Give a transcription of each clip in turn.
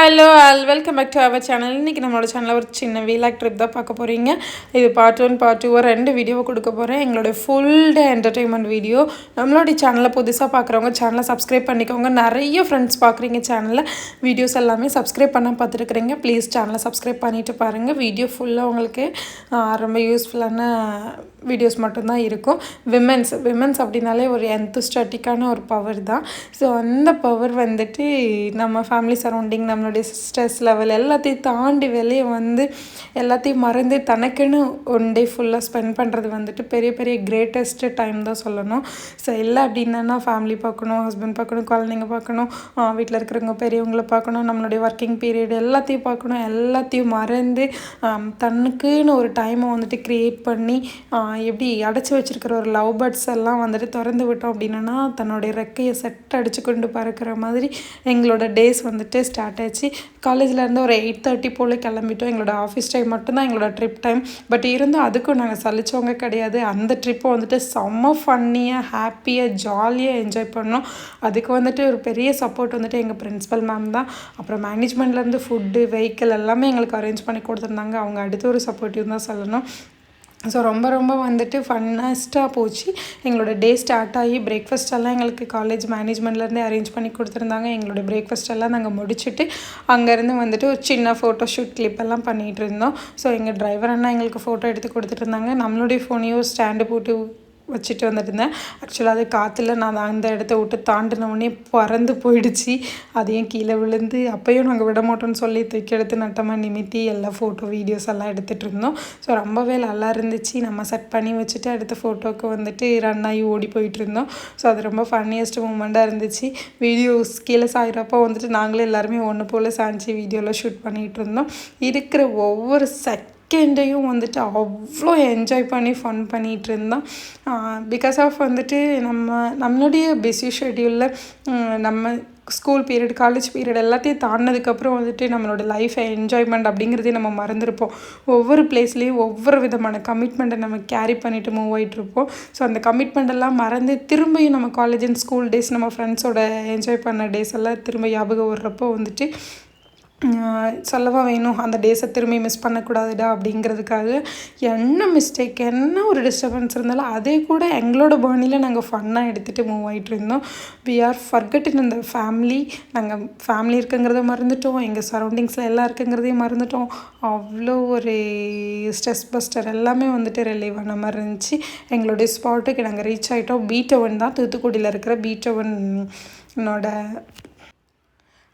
Hello welcome back to our channel. இன்றைக்கி நம்மளோட சேனலில் ஒரு சின்ன வீலாக் ட்ரிப் தான் பார்க்க போகிறீங்க. இது பார்ட் 1 பார்ட் 2 2 வீடியோவை கொடுக்க போகிறேன். எங்களோட ஃபுல் டே என்டர்டெயின்மெண்ட் வீடியோ. நம்மளோட சேனலில் புதுசாக பார்க்குறவங்க சேனலை சப்ஸ்கிரைப் பண்ணிக்கோங்க. நிறைய ஃப்ரெண்ட்ஸ் பார்க்குறீங்க சேனலில் வீடியோஸ் எல்லாமே சப்ஸ்கிரைப் பண்ண பார்த்துருக்குறீங்க. ப்ளீஸ் சேனலை சப்ஸ்கிரைப் பண்ணிவிட்டு பாருங்கள். வீடியோ ஃபுல்லாக உங்களுக்கு ரொம்ப யூஸ்ஃபுல்லான வீடியோஸ் மட்டும்தான் இருக்கும். விமென்ஸ் அப்படின்னாலே ஒரு எந்தஸ்டாட்டிக்கான ஒரு பவர் தான். ஸோ அந்த பவர் வந்துட்டு நம்ம ஃபேமிலி சரௌண்டிங், நம்மளுடைய ஸ்ட்ரெஸ் லெவல் எல்லாத்தையும் தாண்டி வெளியே வந்து எல்லாத்தையும் மறந்து தனக்குன்னு ஒன் டே ஃபுல்லாக ஸ்பெண்ட் பண்ணுறது வந்துட்டு பெரிய பெரிய கிரேட்டஸ்ட்டு டைம் தான் சொல்லணும். ஸோ இல்லை அப்படின்னா ஃபேமிலி பார்க்கணும், ஹஸ்பண்ட் பார்க்கணும், குழந்தைங்க பார்க்கணும், வீட்டில் இருக்கிறவங்க பெரியவங்களை பார்க்கணும், நம்மளுடைய ஒர்க்கிங் பீரியட் எல்லாத்தையும் பார்க்கணும். எல்லாத்தையும் மறந்து தனக்குன்னு ஒரு டைமை வந்துட்டு க்ரியேட் பண்ணி எப்படி அடைச்சி வச்சுருக்கிற ஒரு லவ் பேர்ட்ஸ் எல்லாம் வந்துட்டு திறந்து விட்டோம் அப்படின்னா தன்னுடைய ரெக்கையை செட் அடிச்சு கொண்டு பறக்கிற மாதிரி எங்களோட டேஸ் வந்துட்டு ஸ்டார்ட் ஆச்சு. காலேஜ்லேருந்து ஒரு 8:30 போல் கிளம்பிட்டோம். எங்களோட ஆஃபீஸ் டைம் மட்டும்தான் எங்களோட ட்ரிப் டைம். பட் இருந்தும் அதுக்கும் நாங்கள் சலிச்சவங்க கிடையாது. அந்த ட்ரிப்பை வந்துட்டு செம்ம ஃபன்னியாக, ஹாப்பியாக, ஜாலியாக என்ஜாய் பண்ணோம். அதுக்கு வந்துட்டு ஒரு பெரிய சப்போர்ட் வந்துட்டு எங்கள் பிரின்ஸிபல் மேம் தான். அப்புறம் மேனேஜ்மெண்ட்லேருந்து ஃபுட்டு, வெஹிக்கிள் எல்லாமே எங்களுக்கு அரேஞ்ச் பண்ணி கொடுத்துருந்தாங்க. அவங்க அடுத்த ஒரு சப்போர்ட்டிவ் தான் சொல்லணும். ஸோ ரொம்ப வந்துட்டு ஃபன்னஸ்ட்டாக போச்சு. எங்களோட டே ஸ்டார்ட் ஆகி பிரேக்ஃபாஸ்ட் எல்லாம் எங்களுக்கு காலேஜ் மேனேஜ்மெண்ட்லேருந்தே அரேஞ்ச் பண்ணி கொடுத்துருந்தாங்க. எங்களோட பிரேக்ஃபாஸ்ட் எல்லாம் நாங்கள் முடிச்சுட்டு அங்கேருந்து வந்துட்டு ஒரு சின்ன ஃபோட்டோ ஷூட் கிளிப் எல்லாம் பண்ணிகிட்டு இருந்தோம். ஸோ எங்கள் டிரைவர் அண்ணா எங்களுக்கு ஃபோட்டோ எடுத்து கொடுத்துட்டு இருந்தாங்க. நம்மளுடைய ஃபோனையும் ஸ்டாண்டு போட்டு வச்சுட்டு வந்துட்டுருந்தேன். ஆக்சுவலாக அது காற்றுல நான் அந்த இடத்த விட்டு தாண்டினோடனே பறந்து போயிடுச்சு. அதையும் கீழே விழுந்து அப்போயும் நாங்கள் விட மாட்டோம்னு சொல்லி தூக்கி எடுத்து நட்டமாக நிமித்தி எல்லா ஃபோட்டோ வீடியோஸ் எல்லாம் எடுத்துகிட்டு இருந்தோம். ஸோ ரொம்பவே நல்லா இருந்துச்சு. நம்ம செட் பண்ணி வச்சுட்டு அடுத்த ஃபோட்டோவுக்கு வந்துட்டு ரன் ஆகி ஓடி போயிட்டு இருந்தோம். ஸோ அது ரொம்ப ஃபன்னியஸ்ட் மூமெண்ட்டாக இருந்துச்சு. வீடியோஸ் கீழே சாயிறப்போ வந்துட்டு நாங்களே எல்லாருமே ஒன்று போல் சாஞ்சி வீடியோவில் ஷூட் பண்ணிகிட்டு இருந்தோம். இருக்கிற ஒவ்வொரு செகண்டையும் வந்துட்டு அவ்வளோ என்ஜாய் பண்ணி ஃபன் பண்ணிகிட்டு இருந்தோம். பிகாஸ் ஆஃப் வந்துட்டு நம்மளுடைய பிஸி ஷெட்யூலில் நம்ம ஸ்கூல் பீரியட், காலேஜ் பீரியட் எல்லாத்தையும் தாண்டினதுக்கப்புறம் வந்துட்டு நம்மளோட லைஃப்பை என்ஜாய்மெண்ட் அப்படிங்கிறதே நம்ம மறந்துருப்போம். ஒவ்வொரு பிளேஸ்லேயும் ஒவ்வொரு விதமான கமிட்மெண்ட்டை நம்ம கேரி பண்ணிவிட்டு மூவ் ஆகிட்ருப்போம். ஸோ அந்த கமிட்மெண்ட் எல்லாம் மறந்து திரும்பியும் நம்ம காலேஜ் அண்ட் ஸ்கூல் டேஸ், நம்ம ஃப்ரெண்ட்ஸோட என்ஜாய் பண்ண டேஸ் எல்லாம் திரும்ப ஞாபகம் வர்றப்போ வந்துட்டு சொல்லவா வேணும், அந்த டேஸை திரும்பி மிஸ் பண்ணக்கூடாதுடா அப்படிங்கிறதுக்காக என்ன மிஸ்டேக், என்ன ஒரு டிஸ்டர்பன்ஸ் இருந்தாலும் அதே கூட எங்களோட பாணியில் நாங்கள் ஃபன்னாக எடுத்துகிட்டு மூவ் ஆகிட்டு இருந்தோம். வி ஆர் ஃபர்கட்டின் இந்த ஃபேமிலி. நாங்கள் ஃபேமிலி இருக்குங்கிறத மறந்துட்டோம், எங்கள் சரௌண்டிங்ஸில் எல்லாம் இருக்குங்கிறதையும் மறந்துட்டோம். அவ்வளோ ஒரு ஸ்ட்ரெஸ் பஸ்டர் எல்லாமே வந்துட்டு ரிலீவ் ஆன மாதிரி இருந்துச்சு. எங்களுடைய ஸ்பாட்டுக்கு நாங்கள் ரீச் ஆகிட்டோம். பீட்டவன் தான், தூத்துக்குடியில் இருக்கிற பீட்டவனோட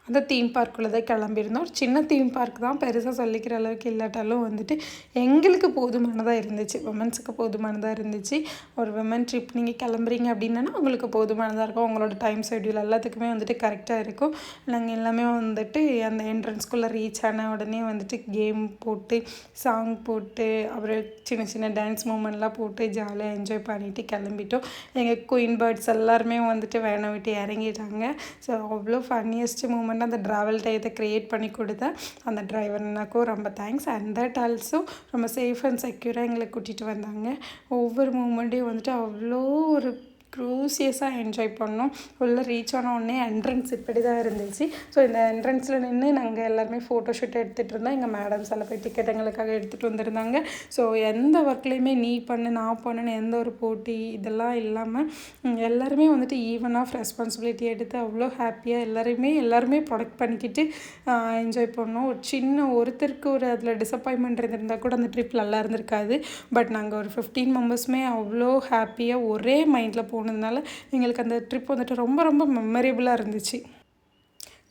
அந்த தீம் பார்க்குள்ளே தான் கிளம்பியிருந்தோம். ஒரு சின்ன தீம் பார்க் தான், பெருசாக சொல்லிக்கிற அளவுக்கு இல்லாட்டாலும் வந்துட்டு எங்களுக்கு போதுமானதாக இருந்துச்சு. விமன்ஸுக்கு போதுமானதாக இருந்துச்சு. ஒரு விமன் ட்ரிப் நீங்கள் கிளம்புறீங்க அப்படின்னா உங்களுக்கு போதுமானதாக இருக்கும். உங்களோட டைம் ஷெட்யூல் எல்லாத்துக்குமே வந்துட்டு கரெக்டாக இருக்கும். நாங்கள் எல்லாமே வந்துட்டு அந்த என்ட்ரன்ஸ்குள்ளே ரீச் ஆன உடனே வந்துட்டு கேம் போட்டு, சாங் போட்டு, அப்புறம் சின்ன சின்ன டான்ஸ் மூமெண்ட்லாம் போட்டு ஜாலியாக என்ஜாய் பண்ணிவிட்டு கிளம்பிட்டோம். எங்கள் குயின் பேர்ட்ஸ் எல்லாருமே வந்துட்டு வேனை விட்டு இறங்கிட்டாங்க. ஸோ அவ்வளோ ஃபன்னியஸ்ட் மூமெண்ட் அந்த ட்ராவல் டயத்தை க்ரியேட் பண்ணி கொடுத்த அந்த டிரைவர்னாக்கும் ரொம்ப தேங்க்ஸ். அண்ட் தட் ஆல்சோ ரொம்ப சேஃப் அண்ட் செக்யூராக எங்களை கூட்டிகிட்டு வந்தாங்க. ஒவ்வொரு மூமெண்ட்டையும் வந்துட்டு அவ்வளோ ஒரு க்ரூசியஸாக என்ஜாய் பண்ணோம். உள்ளே ரீச் ஆன உடனே என்ட்ரன்ஸ் இப்படி தான் இருந்துச்சு. ஸோ இந்த என்ட்ரன்ஸில் நின்று நாங்கள் எல்லாருமே ஃபோட்டோ ஷூட் எடுத்துகிட்டு இருந்தோம். எங்கள் மேடம்ஸ் எல்லாம் போய் டிக்கெட் எங்களுக்காக எடுத்துகிட்டு வந்திருந்தாங்க. ஸோ எந்த ஒர்க்லேயுமே நீ பண்ணு நான் பண்ணுன்னு எந்த ஒரு போட்டி இதெல்லாம் இல்லாமல் எல்லாருமே வந்துட்டு ஈவன் ஆஃப் ரெஸ்பான்சிபிலிட்டி எடுத்து அவ்வளோ ஹாப்பியாக எல்லாருமே ப்ரொடக்ட் பண்ணிக்கிட்டு என்ஜாய் பண்ணோம். ஒரு சின்ன ஒருத்தருக்கு ஒரு அதில் டிசப்பாயின்மெண்ட் இருந்திருந்தால் கூட அந்த ட்ரிப் நல்லா இருந்திருக்காது. பட் நாங்கள் ஒரு 15 மெம்பர்ஸுமே அவ்வளோ ஹாப்பியாக ஒரே மைண்டில் போனதுனால எங்களுக்கு அந்த ட்ரிப் வந்துட்டு ரொம்ப மெமரபிளாக இருந்துச்சு.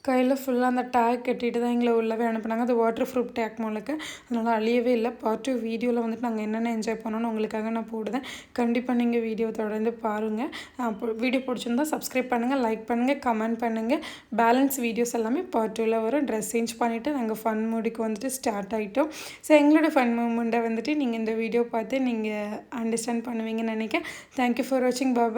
கையில் ஃபுல்லாக அந்த டேக் கட்டிட்டு தான் எங்களை உள்ளவே அனுப்புனாங்க. அது வாட்டர் ப்ரூஃப் டேக் மூலக்கு, அதனால் அழியவே இல்லை. பார்ட் 2 வீடியோவில் வந்துட்டு நாங்கள் என்னென்ன என்ஜாய் பண்ணோன்னு உங்களுக்காக நான் போடுவேன். கண்டிப்பாக நீங்கள் வீடியோ தொடர்ந்து பாருங்கள். வீடியோ பிடிச்சிருந்தா சப்ஸ்கிரைப் பண்ணுங்கள், லைக் பண்ணுங்கள், கமெண்ட் பண்ணுங்கள். பேலன்ஸ் வீடியோஸ் எல்லாமே பார்ட் 2ல் வரும். ட்ரெஸ் சேஞ்ச் பண்ணிவிட்டு நாங்கள் ஃபன் மூடிக்கு வந்துட்டு ஸ்டார்ட் ஆகிட்டோம். ஸோ எங்களோட ஃபன் மூமெண்ட்டை வந்துட்டு நீங்கள் இந்த வீடியோ பார்த்து நீங்கள் அண்டர்ஸ்டாண்ட் பண்ணுவீங்கன்னு நினைக்கிறேன். தேங்க்யூ ஃபார் வாட்சிங். பாய்.